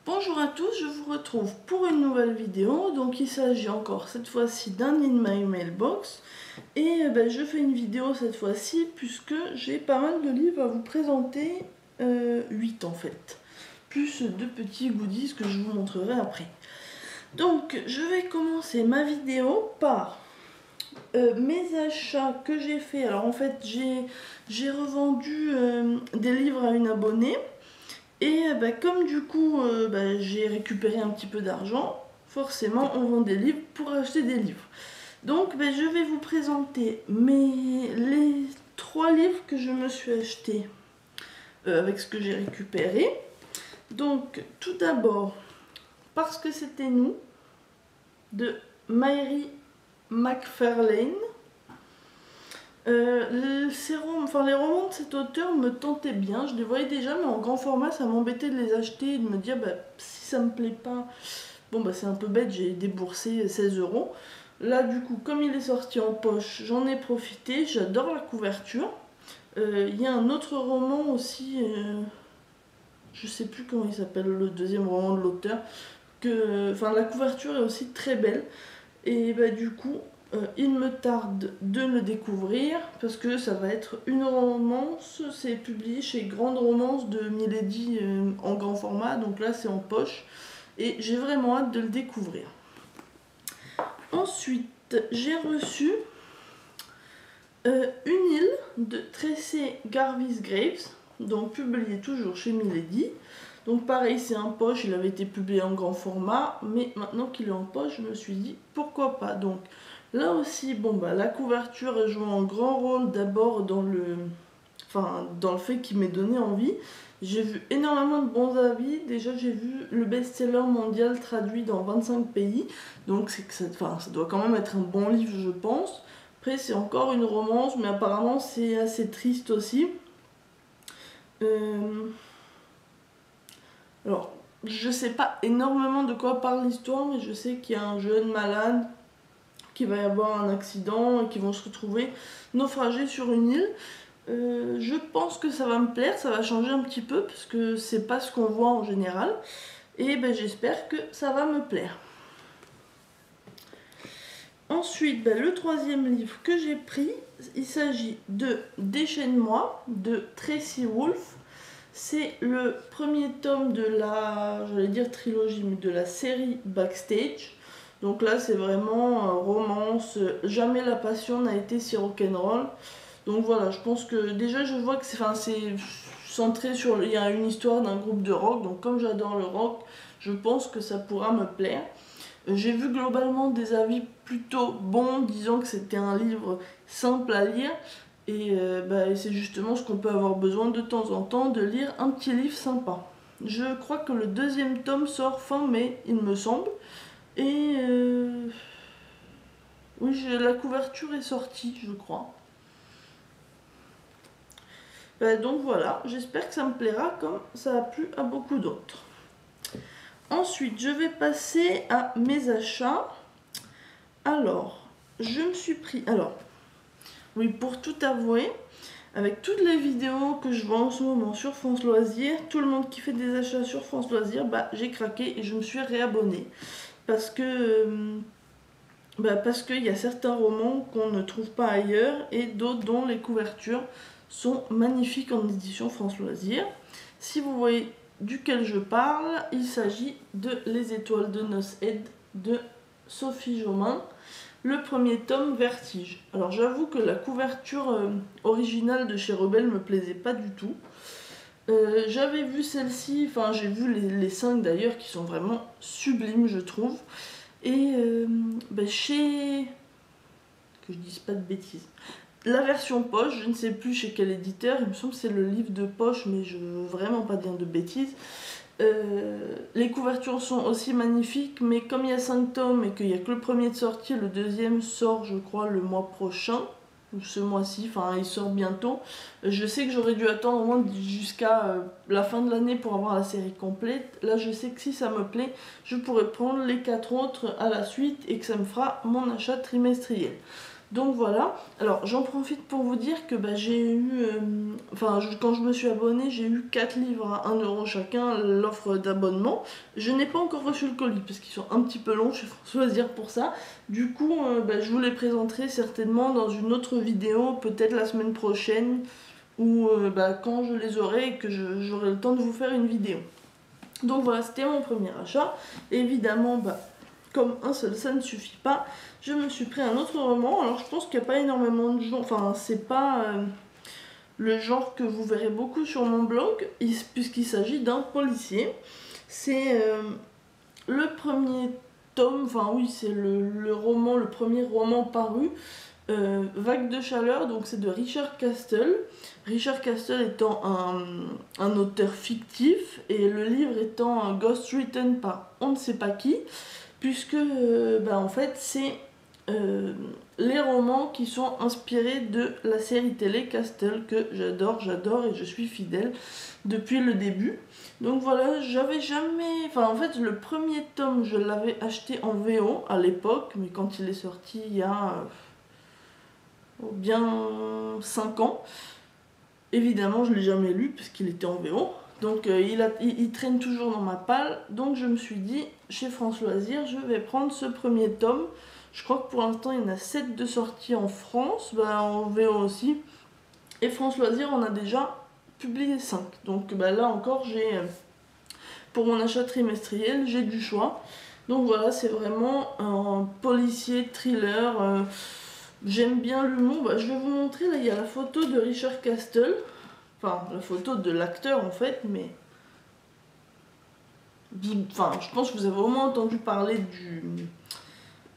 Bonjour à tous, je vous retrouve pour une nouvelle vidéo. Donc il s'agit encore cette fois-ci d'un In My Mailbox. Et je fais une vidéo cette fois-ci puisque j'ai pas mal de livres à vous présenter, 8 en fait. Plus de petits goodies que je vous montrerai après. Donc je vais commencer ma vidéo par mes achats que j'ai fait. Alors en fait j'ai revendu des livres à une abonnée. Et comme du coup j'ai récupéré un petit peu d'argent, forcément on vend des livres pour acheter des livres. Donc je vais vous présenter les 3 livres que je me suis achetés avec ce que j'ai récupéré. Donc tout d'abord, Parce que c'était nous, de Mary McFarlane. Les romans de cet auteur me tentaient bien, je les voyais déjà, mais en grand format ça m'embêtait de les acheter et de me dire si ça me plaît pas, c'est un peu bête, j'ai déboursé 16 €. Là du coup, comme il est sorti en poche, j'en ai profité, j'adore la couverture. Il y a un autre roman aussi, je sais plus comment il s'appelle, le deuxième roman de l'auteur, la couverture est aussi très belle. Et du coup, il me tarde de le découvrir parce que ça va être une romance, c'est publié chez Grande Romance de Milady en grand format, donc là c'est en poche et j'ai vraiment hâte de le découvrir. Ensuite, j'ai reçu Une île de Tracy Garvis Graves, donc publié toujours chez Milady. Donc pareil, c'est en poche, il avait été publié en grand format, mais maintenant qu'il est en poche, je me suis dit pourquoi pas. Donc là aussi, la couverture joue un grand rôle d'abord dans le fait qu'il m'ait donné envie. J'ai vu énormément de bons avis. Déjà, j'ai vu le best-seller mondial traduit dans 25 pays. Donc ça doit quand même être un bon livre, je pense. Après, c'est encore une romance, mais apparemment, c'est assez triste aussi. Alors, je sais pas énormément de quoi parle l'histoire, mais je sais qu'il y a un jeune malade, qu'il va y avoir un accident et qu'ils vont se retrouver naufragés sur une île. Je pense que ça va me plaire, ça va changer un petit peu parce que c'est pas ce qu'on voit en général. Et j'espère que ça va me plaire. Ensuite, le troisième livre que j'ai pris, il s'agit de Déchaîne-moi de Tracy Wolff. C'est le premier tome de la, j'allais dire trilogie, mais de la série Backstage. Donc là, c'est vraiment romance. Jamais la passion n'a été si rock'n'roll. Donc voilà, je pense que déjà, je vois que c'est centré sur... Il y a une histoire d'un groupe de rock. Donc comme j'adore le rock, je pense que ça pourra me plaire. J'ai vu globalement des avis plutôt bons, disant que c'était un livre simple à lire. Et c'est justement ce qu'on peut avoir besoin de temps en temps, de lire un petit livre sympa. Je crois que le deuxième tome sort fin mai, il me semble. Et oui, la couverture est sortie, je crois. Donc voilà, j'espère que ça me plaira comme ça a plu à beaucoup d'autres. Ensuite, je vais passer à mes achats. Alors, je me suis pris... Oui, pour tout avouer, avec toutes les vidéos que je vois en ce moment sur France Loisirs, tout le monde qui fait des achats sur France Loisirs, j'ai craqué et je me suis réabonnée. Parce qu'il y a certains romans qu'on ne trouve pas ailleurs et d'autres dont les couvertures sont magnifiques en édition France Loisirs. Si vous voyez duquel je parle, il s'agit de Les Étoiles de Noces Aide de Sophie Jomain. Le premier tome, Vertige. Alors j'avoue que la couverture originale de chez Rebelle me plaisait pas du tout. J'avais vu celle-ci, j'ai vu les 5 d'ailleurs qui sont vraiment sublimes je trouve. Et chez... que je dise pas de bêtises. La version poche, je ne sais plus chez quel éditeur, il me semble que c'est le livre de poche, mais je veux vraiment pas dire de bêtises. Les couvertures sont aussi magnifiques, mais comme il y a 5 tomes et qu'il n'y a que le premier de sortie, le deuxième sort je crois le mois prochain, ou ce mois-ci, il sort bientôt. Je sais que j'aurais dû attendre au moins jusqu'à la fin de l'année pour avoir la série complète. Là je sais que si ça me plaît, je pourrais prendre les 4 autres à la suite et que ça me fera mon achat trimestriel. Donc voilà, alors j'en profite pour vous dire que j'ai eu, quand je me suis abonnée, j'ai eu 4 livres à 1 € chacun, l'offre d'abonnement. Je n'ai pas encore reçu le colis parce qu'ils sont un petit peu longs chez François Loisirs pour ça. Du coup, je vous les présenterai certainement dans une autre vidéo, peut-être la semaine prochaine, ou quand je les aurai et que j'aurai le temps de vous faire une vidéo. Donc voilà, c'était mon premier achat. Évidemment, comme un seul, ça ne suffit pas. Je me suis pris un autre roman. Alors je pense qu'il n'y a pas énormément de gens. Enfin, c'est pas le genre que vous verrez beaucoup sur mon blog, puisqu'il s'agit d'un policier. C'est le premier tome, enfin oui, c'est le premier roman paru. Vague de chaleur, donc c'est de Richard Castle. Richard Castle étant un auteur fictif et le livre étant un ghostwritten par on ne sait pas qui, puisque en fait c'est les romans qui sont inspirés de la série télé Castle que j'adore et je suis fidèle depuis le début. Donc voilà, j'avais jamais... Enfin en fait le premier tome je l'avais acheté en VO à l'époque, mais quand il est sorti il y a bien 5 ans. Évidemment je ne l'ai jamais lu puisqu'il était en VO. Donc il traîne toujours dans ma palle. Donc je me suis dit, chez François Loisirs, je vais prendre ce premier tome. Je crois que pour l'instant il y en a 7 de sortie en France, en VO aussi. Et François Loisirs en a déjà publié 5. Donc là encore, pour mon achat trimestriel, j'ai du choix. Donc voilà, c'est vraiment un policier thriller. J'aime bien l'humour. Je vais vous montrer, là il y a la photo de Richard Castle. Enfin, la photo de l'acteur en fait, mais... je pense que vous avez au moins entendu parler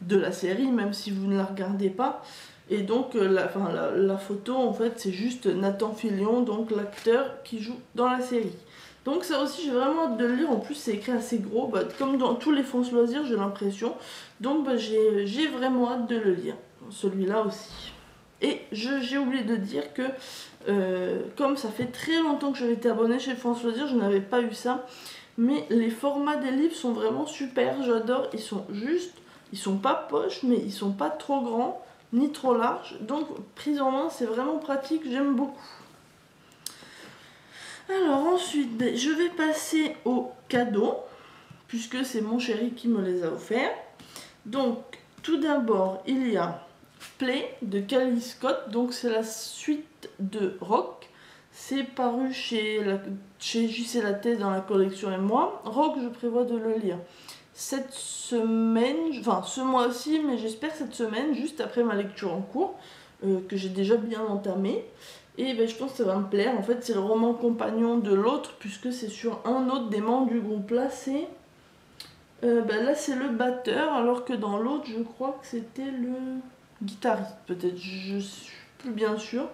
de la série, même si vous ne la regardez pas. Et donc, la photo, en fait, c'est juste Nathan Fillion, donc l'acteur qui joue dans la série. Donc ça aussi, j'ai vraiment hâte de le lire. En plus, c'est écrit assez gros, comme dans tous les François Loisirs, j'ai l'impression. Donc, j'ai vraiment hâte de le lire. Celui-là aussi. Et j'ai oublié de dire que, comme ça fait très longtemps que j'avais été abonnée chez François Loisirs, je n'avais pas eu ça. Mais les formats des livres sont vraiment super, j'adore. Ils sont juste, ils sont pas poches, mais ils sont pas trop grands, ni trop larges. Donc, prise en main, c'est vraiment pratique, j'aime beaucoup. Alors ensuite, je vais passer aux cadeaux, puisque c'est mon chéri qui me les a offerts. Donc, tout d'abord, il y a Play de Callie Scott, donc c'est la suite de Rock. C'est paru chez JC Lattès dans la collection et moi. Rock, je prévois de le lire cette semaine, enfin ce mois-ci, mais j'espère cette semaine, juste après ma lecture en cours, que j'ai déjà bien entamée. Et je pense que ça va me plaire. En fait, c'est le roman compagnon de l'autre, puisque c'est sur un autre des membres du groupe. Là, c'est le batteur, alors que dans l'autre, je crois que c'était le guitariste, peut-être. Je suis plus bien sûre,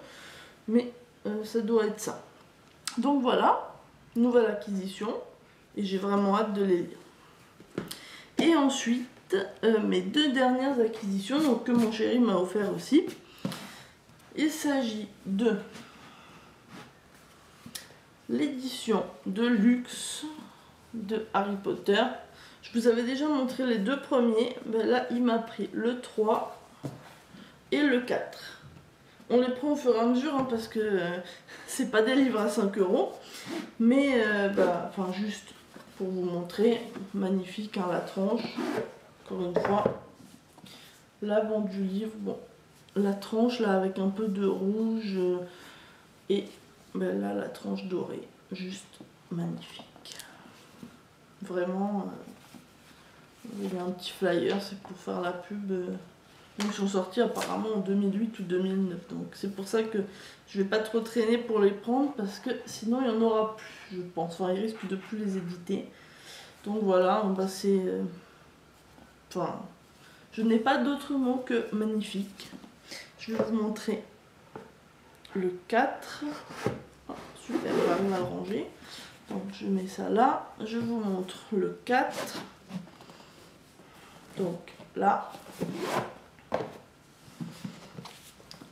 mais ça doit être ça. Donc voilà, nouvelle acquisition, et j'ai vraiment hâte de les lire. Et ensuite, mes 2 dernières acquisitions, donc que mon chéri m'a offert aussi. Il s'agit de l'édition de luxe de Harry Potter. Je vous avais déjà montré les 2 premiers. Là, il m'a pris le 3 et le 4. On les prend au fur et à mesure parce que c'est pas des livres à 5 €. Mais juste pour vous montrer, magnifique la tranche. Encore une fois, l'avant du livre. Bon, la tranche là avec un peu de rouge et là la tranche dorée. Juste magnifique. Vraiment, il y a un petit flyer, c'est pour faire la pub. Ils sont sortis apparemment en 2008 ou 2009, donc c'est pour ça que je vais pas trop traîner pour les prendre parce que sinon il n'y en aura plus, je pense. Enfin, ils risquent de plus les éditer. Donc voilà, c'est... je n'ai pas d'autre mot que magnifique. Je vais vous montrer le 4. Oh, super, on va arriver à le ranger. Donc je mets ça là. Je vous montre le 4. Donc là...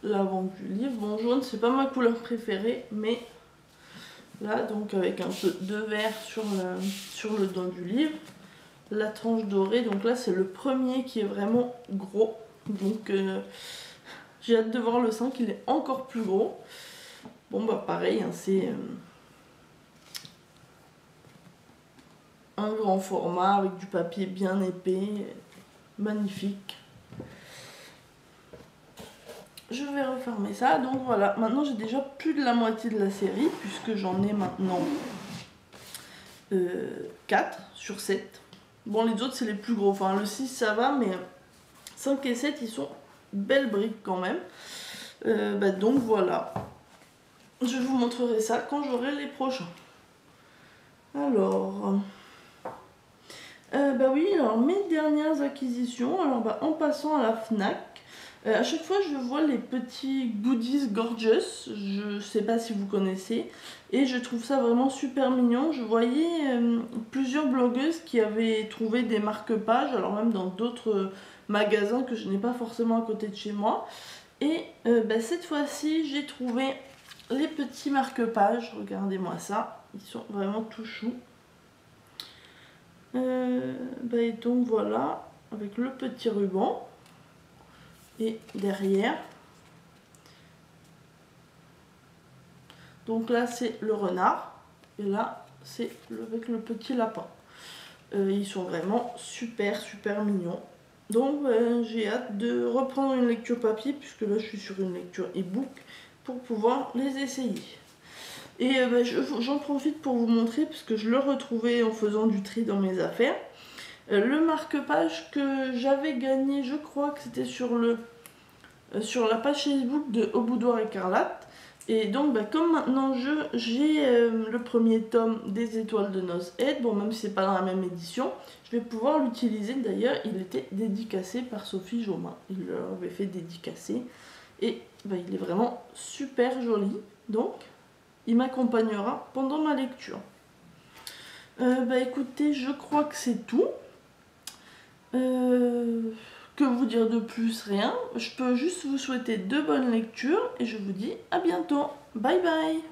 l'avant du livre. Bon, jaune, c'est pas ma couleur préférée, mais là, donc avec un peu de vert sur le dos du livre. La tranche dorée, donc là, c'est le premier qui est vraiment gros. Donc, J'ai hâte de voir le 5, il est encore plus gros. Bon bah pareil, hein, c'est un grand format avec du papier bien épais, magnifique. Je vais refermer ça, donc voilà, maintenant j'ai déjà plus de la moitié de la série, puisque j'en ai maintenant 4 sur 7. Bon, les autres c'est les plus gros, enfin le 6 ça va, mais 5 et 7 ils sont belles briques quand même. Donc voilà, je vous montrerai ça quand j'aurai les prochains. Alors, oui, alors mes dernières acquisitions, alors en passant à la FNAC, à chaque fois je vois les petits goodies gorgeous, je sais pas si vous connaissez, et je trouve ça vraiment super mignon. Je voyais plusieurs blogueuses qui avaient trouvé des marque-pages, alors même dans d'autres magasins que je n'ai pas forcément à côté de chez moi. Et cette fois-ci j'ai trouvé les petits marque-pages, regardez-moi ça, ils sont vraiment tout choux. Et donc voilà, avec le petit ruban. Et derrière, donc là c'est le renard, et là c'est avec le petit lapin. Ils sont vraiment super mignons. Donc j'ai hâte de reprendre une lecture papier, puisque là je suis sur une lecture e-book, pour pouvoir les essayer. Et j'en profite pour vous montrer, parce que je le retrouvais en faisant du tri dans mes affaires. Le marque-page que j'avais gagné, je crois que c'était sur la page Facebook de Au Boudoir Écarlate. Et donc comme maintenant j'ai le premier tome des Étoiles de Noces Ed, bon même si c'est pas dans la même édition, je vais pouvoir l'utiliser. D'ailleurs il était dédicacé par Sophie Jomain, il l'avait fait dédicacer, et il est vraiment super joli, donc il m'accompagnera pendant ma lecture. Écoutez, je crois que c'est tout. Que vous dire de plus? Rien. Je peux juste vous souhaiter de bonnes lectures et je vous dis à bientôt. Bye bye.